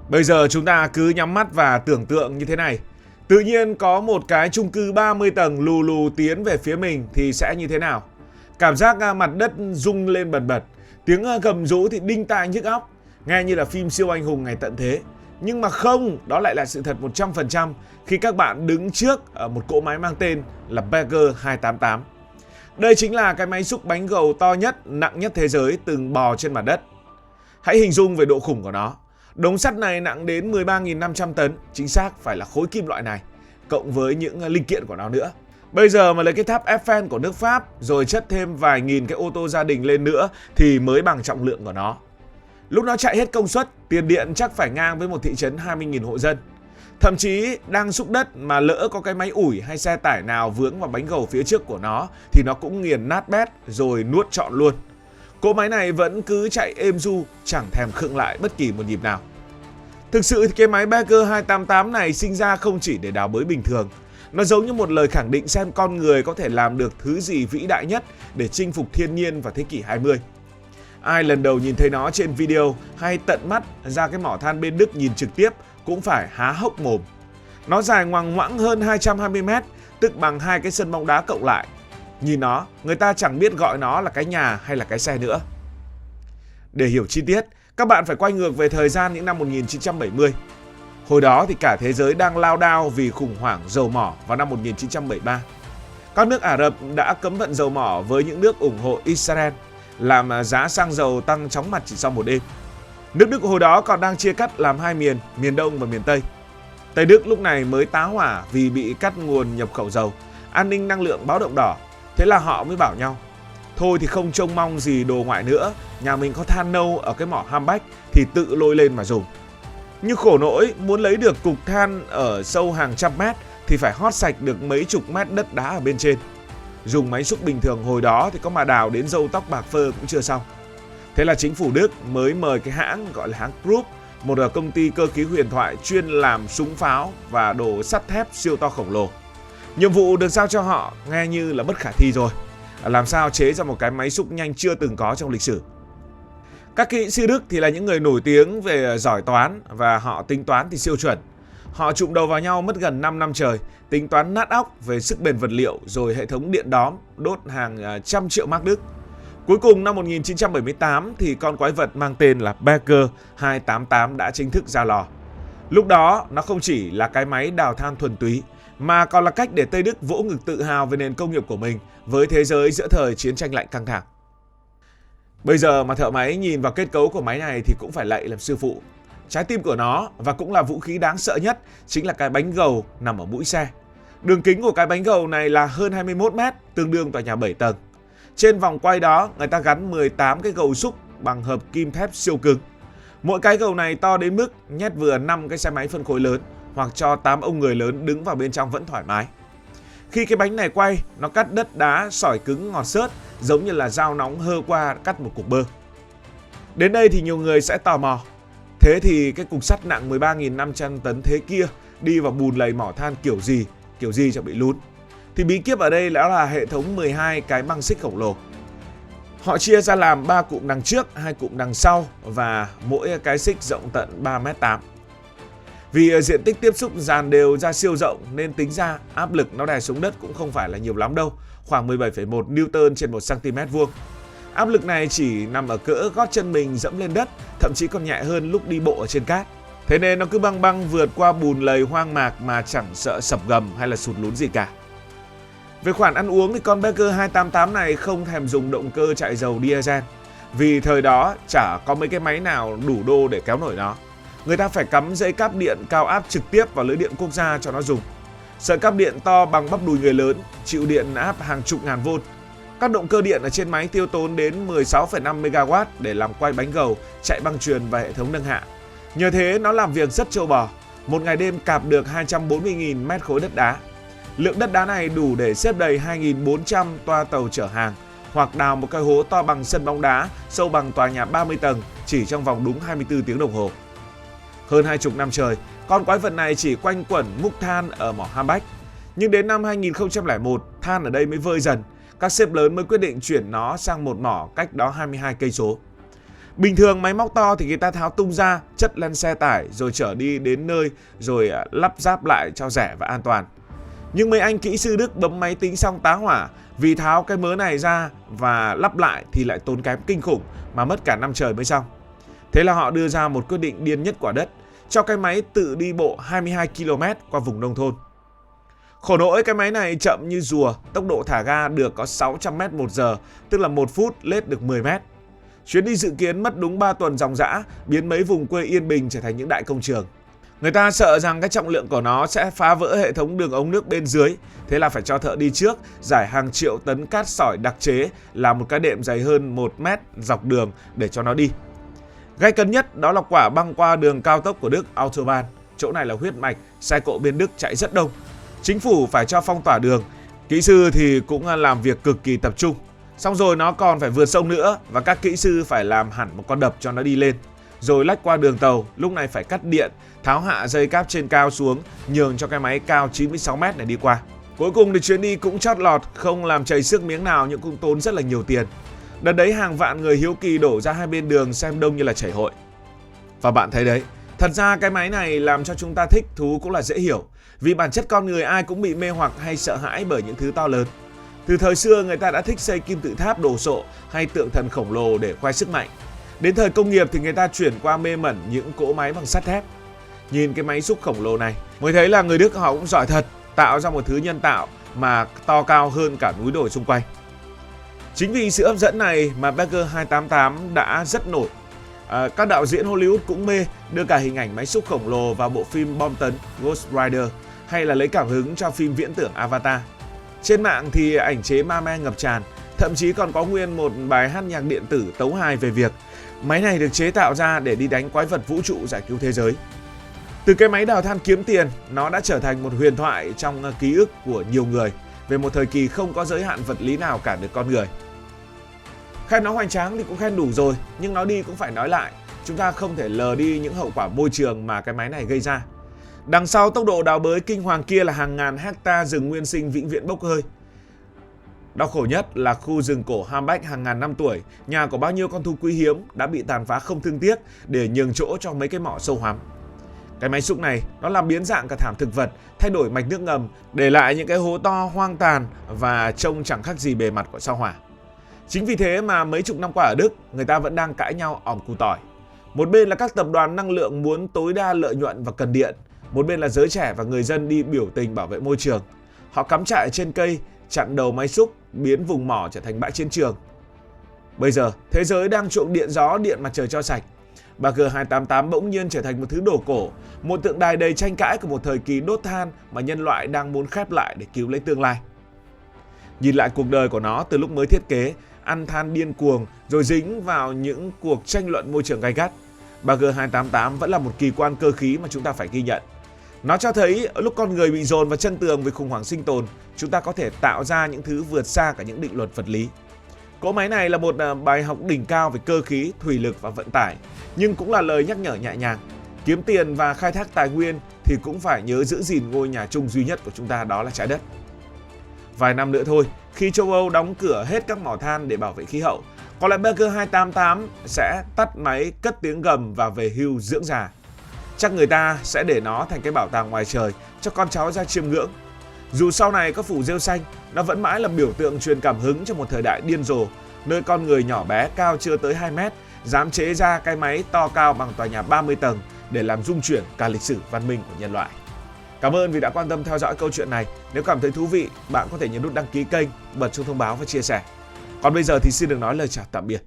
Bây giờ chúng ta cứ nhắm mắt và tưởng tượng như thế này. Tự nhiên có một cái chung cư 30 tầng lù lù tiến về phía mình thì sẽ như thế nào? Cảm giác mặt đất rung lên bần bật, tiếng gầm rú thì đinh tai nhức óc, nghe như là phim siêu anh hùng ngày tận thế. Nhưng mà không, đó lại là sự thật 100% khi các bạn đứng trước một cỗ máy mang tên là Bagger 288. Đây chính là cái máy xúc bánh gầu to nhất, nặng nhất thế giới từng bò trên mặt đất. Hãy hình dung về độ khủng của nó. Đống sắt này nặng đến 13.500 tấn, chính xác phải là khối kim loại này, cộng với những linh kiện của nó nữa. Bây giờ mà lấy cái tháp Eiffel của nước Pháp rồi chất thêm vài nghìn cái ô tô gia đình lên nữa thì mới bằng trọng lượng của nó. Lúc nó chạy hết công suất, tiền điện chắc phải ngang với một thị trấn 20.000 hộ dân. Thậm chí đang xúc đất mà lỡ có cái máy ủi hay xe tải nào vướng vào bánh gầu phía trước của nó thì nó cũng nghiền nát bét rồi nuốt trọn luôn. Cỗ máy này vẫn cứ chạy êm du, chẳng thèm khựng lại bất kỳ một nhịp nào. Thực sự thì cái máy Bagger 288 này sinh ra không chỉ để đào bới bình thường. Nó giống như một lời khẳng định xem con người có thể làm được thứ gì vĩ đại nhất để chinh phục thiên nhiên vào thế kỷ 20. Ai lần đầu nhìn thấy nó trên video hay tận mắt ra cái mỏ than bên Đức nhìn trực tiếp cũng phải há hốc mồm. Nó dài ngoằng ngoãng hơn 220 mét, tức bằng 2 cái sân bóng đá cộng lại. Nhìn nó, người ta chẳng biết gọi nó là cái nhà hay là cái xe nữa. Để hiểu chi tiết, các bạn phải quay ngược về thời gian những năm 1970. Hồi đó thì cả thế giới đang lao đao vì khủng hoảng dầu mỏ vào năm 1973. Các nước Ả Rập đã cấm vận dầu mỏ với những nước ủng hộ Israel, làm giá xăng dầu tăng chóng mặt chỉ sau một đêm. Nước Đức hồi đó còn đang chia cắt làm hai miền, miền Đông và miền Tây. Tây Đức lúc này mới tá hỏa vì bị cắt nguồn nhập khẩu dầu, an ninh năng lượng báo động đỏ. Thế là họ mới bảo nhau, thôi thì không trông mong gì đồ ngoại nữa, nhà mình có than nâu ở cái mỏ Hambach thì tự lôi lên mà dùng. Nhưng khổ nỗi, muốn lấy được cục than ở sâu hàng trăm mét thì phải hót sạch được mấy chục mét đất đá ở bên trên. Dùng máy xúc bình thường hồi đó thì có mà đào đến râu tóc bạc phơ cũng chưa xong. Thế là chính phủ Đức mới mời cái hãng gọi là hãng Krupp, một công ty cơ khí huyền thoại chuyên làm súng pháo và đồ sắt thép siêu to khổng lồ. Nhiệm vụ được giao cho họ nghe như là bất khả thi rồi. Làm sao chế ra một cái máy xúc nhanh chưa từng có trong lịch sử. Các kỹ sư Đức thì là những người nổi tiếng về giỏi toán và họ tính toán thì siêu chuẩn. Họ chụm đầu vào nhau mất gần 5 năm trời, tính toán nát óc về sức bền vật liệu rồi hệ thống điện đóm đốt hàng trăm triệu mark Đức. Cuối cùng năm 1978 thì con quái vật mang tên là Bagger 288 đã chính thức ra lò. Lúc đó nó không chỉ là cái máy đào than thuần túy mà còn là cách để Tây Đức vỗ ngực tự hào về nền công nghiệp của mình với thế giới giữa thời chiến tranh lạnh căng thẳng. Bây giờ mà thợ máy nhìn vào kết cấu của máy này thì cũng phải lạy làm sư phụ. Trái tim của nó và cũng là vũ khí đáng sợ nhất chính là cái bánh gầu nằm ở mũi xe. Đường kính của cái bánh gầu này là hơn 21 mét, tương đương tòa nhà 7 tầng. Trên vòng quay đó, người ta gắn 18 cái gầu xúc bằng hợp kim thép siêu cứng. Mỗi cái gầu này to đến mức nhét vừa 5 cái xe máy phân khối lớn hoặc cho 8 ông người lớn đứng vào bên trong vẫn thoải mái. Khi cái bánh này quay, nó cắt đất đá, sỏi cứng ngọt xớt giống như là dao nóng hơ qua cắt một cục bơ. Đến đây thì nhiều người sẽ tò mò. Thế thì cái cục sắt nặng 13.500 tấn thế kia đi vào bùn lầy mỏ than kiểu gì cho bị lún. Thì bí kíp ở đây là hệ thống 12 cái băng xích khổng lồ. Họ chia ra làm 3 cụm đằng trước, 2 cụm đằng sau và mỗi cái xích rộng tận 3m8. Vì diện tích tiếp xúc dàn đều ra siêu rộng nên tính ra áp lực nó đè xuống đất cũng không phải là nhiều lắm đâu, khoảng 17,1 Newton trên 1 cm vuông. Áp lực này chỉ nằm ở cỡ gót chân mình dẫm lên đất, thậm chí còn nhẹ hơn lúc đi bộ ở trên cát. Thế nên nó cứ băng băng vượt qua bùn lầy hoang mạc mà chẳng sợ sập gầm hay là sụt lún gì cả. Về khoản ăn uống thì con Bagger 288 này không thèm dùng động cơ chạy dầu diesel. Vì thời đó chả có mấy cái máy nào đủ đô để kéo nổi nó. Người ta phải cắm dây cáp điện cao áp trực tiếp vào lưới điện quốc gia cho nó dùng. Sợi cáp điện to bằng bắp đùi người lớn, chịu điện áp hàng chục ngàn vôn. Các động cơ điện ở trên máy tiêu tốn đến 16,5 MW để làm quay bánh gầu, chạy băng chuyền và hệ thống nâng hạ. Nhờ thế nó làm việc rất trâu bò, một ngày đêm cạp được 240.000 mét khối đất đá. Lượng đất đá này đủ để xếp đầy 2.400 toa tàu chở hàng hoặc đào một cái hố to bằng sân bóng đá, sâu bằng tòa nhà 30 tầng chỉ trong vòng đúng 24 tiếng đồng hồ. Hơn 20 năm trời, con quái vật này chỉ quanh quẩn múc than ở mỏ Hambach. Nhưng đến năm 2001, than ở đây mới vơi dần. Các sếp lớn mới quyết định chuyển nó sang một mỏ cách đó 22 cây số. Bình thường máy móc to thì người ta tháo tung ra, chất lên xe tải rồi chở đi đến nơi rồi lắp ráp lại cho rẻ và an toàn. Nhưng mấy anh kỹ sư Đức bấm máy tính xong tá hỏa vì tháo cái mớ này ra và lắp lại thì lại tốn kém kinh khủng mà mất cả năm trời mới xong. Thế là họ đưa ra một quyết định điên nhất quả đất, cho cái máy tự đi bộ 22 km qua vùng nông thôn. Khổ nỗi cái máy này chậm như rùa, tốc độ thả ga được có 600 m/h, tức là 1 phút lết được 10 m. Chuyến đi dự kiến mất đúng 3 tuần ròng rã, biến mấy vùng quê yên bình trở thành những đại công trường. Người ta sợ rằng cái trọng lượng của nó sẽ phá vỡ hệ thống đường ống nước bên dưới, thế là phải cho thợ đi trước, giải hàng triệu tấn cát sỏi đặc chế, làm một cái đệm dày hơn 1 mét dọc đường để cho nó đi. Gay cấn nhất đó là quả băng qua đường cao tốc của Đức Autobahn. Chỗ này là huyết mạch, xe cộ bên Đức chạy rất đông. Chính phủ phải cho phong tỏa đường, kỹ sư thì cũng làm việc cực kỳ tập trung. Xong rồi nó còn phải vượt sông nữa và các kỹ sư phải làm hẳn một con đập cho nó đi lên. Rồi lách qua đường tàu, lúc này phải cắt điện, tháo hạ dây cáp trên cao xuống, nhường cho cái máy cao 96 m này đi qua. Cuối cùng thì chuyến đi cũng chót lọt, không làm chảy xước miếng nào nhưng cũng tốn rất là nhiều tiền. Đợt đấy hàng vạn người hiếu kỳ đổ ra hai bên đường xem đông như là chảy hội. Và bạn thấy đấy, thật ra cái máy này làm cho chúng ta thích thú cũng là dễ hiểu. Vì bản chất con người ai cũng bị mê hoặc hay sợ hãi bởi những thứ to lớn. Từ thời xưa người ta đã thích xây kim tự tháp đồ sộ hay tượng thần khổng lồ để khoe sức mạnh. Đến thời công nghiệp thì người ta chuyển qua mê mẩn những cỗ máy bằng sắt thép. Nhìn cái máy xúc khổng lồ này mới thấy là người Đức họ cũng giỏi thật, tạo ra một thứ nhân tạo mà to cao hơn cả núi đồi xung quanh. Chính vì sự hấp dẫn này mà Beagle 288 đã rất nổi. Các đạo diễn Hollywood cũng mê, đưa cả hình ảnh máy xúc khổng lồ vào bộ phim bom tấn Ghost Rider hay là lấy cảm hứng cho phim viễn tưởng Avatar. Trên mạng thì ảnh chế ma me ngập tràn, thậm chí còn có nguyên một bài hát nhạc điện tử tấu hài về việc máy này được chế tạo ra để đi đánh quái vật vũ trụ giải cứu thế giới. Từ cái máy đào than kiếm tiền, nó đã trở thành một huyền thoại trong ký ức của nhiều người về một thời kỳ không có giới hạn vật lý nào cản được con người. Khen nó hoành tráng thì cũng khen đủ rồi, nhưng nói đi cũng phải nói lại. Chúng ta không thể lờ đi những hậu quả môi trường mà cái máy này gây ra. Đằng sau tốc độ đào bới kinh hoàng kia là hàng ngàn hecta rừng nguyên sinh vĩnh viễn bốc hơi. Đau khổ nhất là khu rừng cổ Hambeck hàng ngàn năm tuổi, nhà của bao nhiêu con thú quý hiếm đã bị tàn phá không thương tiếc để nhường chỗ cho mấy cái mỏ sâu hoắm. Cái máy xúc này nó làm biến dạng cả thảm thực vật, thay đổi mạch nước ngầm, để lại những cái hố to hoang tàn và trông chẳng khác gì bề mặt của sao hỏa. Chính vì thế mà mấy chục năm qua ở Đức, người ta vẫn đang cãi nhau òm củ tỏi. Một bên là các tập đoàn năng lượng muốn tối đa lợi nhuận và cần điện, một bên là giới trẻ và người dân đi biểu tình bảo vệ môi trường. Họ cắm trại trên cây, chặn đầu máy xúc, biến vùng mỏ trở thành bãi chiến trường. Bây giờ, thế giới đang chuộng điện gió, điện mặt trời cho sạch. Beagle 288 bỗng nhiên trở thành một thứ đồ cổ, một tượng đài đầy tranh cãi của một thời kỳ đốt than mà nhân loại đang muốn khép lại để cứu lấy tương lai. Nhìn lại cuộc đời của nó từ lúc mới thiết kế, ăn than điên cuồng rồi dính vào những cuộc tranh luận môi trường gay gắt, Beagle 288 vẫn là một kỳ quan cơ khí mà chúng ta phải ghi nhận. Nó cho thấy lúc con người bị dồn vào chân tường với khủng hoảng sinh tồn, chúng ta có thể tạo ra những thứ vượt xa cả những định luật vật lý. Cỗ máy này là một bài học đỉnh cao về cơ khí, thủy lực và vận tải, nhưng cũng là lời nhắc nhở nhẹ nhàng. Kiếm tiền và khai thác tài nguyên thì cũng phải nhớ giữ gìn ngôi nhà chung duy nhất của chúng ta, đó là trái đất. Vài năm nữa thôi, khi châu Âu đóng cửa hết các mỏ than để bảo vệ khí hậu, có lẽ Beagle 288 sẽ tắt máy, cất tiếng gầm và về hưu dưỡng già. Chắc người ta sẽ để nó thành cái bảo tàng ngoài trời cho con cháu ra chiêm ngưỡng. Dù sau này có phủ rêu xanh, nó vẫn mãi là biểu tượng truyền cảm hứng cho một thời đại điên rồ, nơi con người nhỏ bé cao chưa tới 2 mét dám chế ra cái máy to cao bằng tòa nhà 30 tầng để làm rung chuyển cả lịch sử văn minh của nhân loại. Cảm ơn vì đã quan tâm theo dõi câu chuyện này. Nếu cảm thấy thú vị, bạn có thể nhấn nút đăng ký kênh, bật chuông thông báo và chia sẻ. Còn bây giờ thì xin được nói lời chào tạm biệt.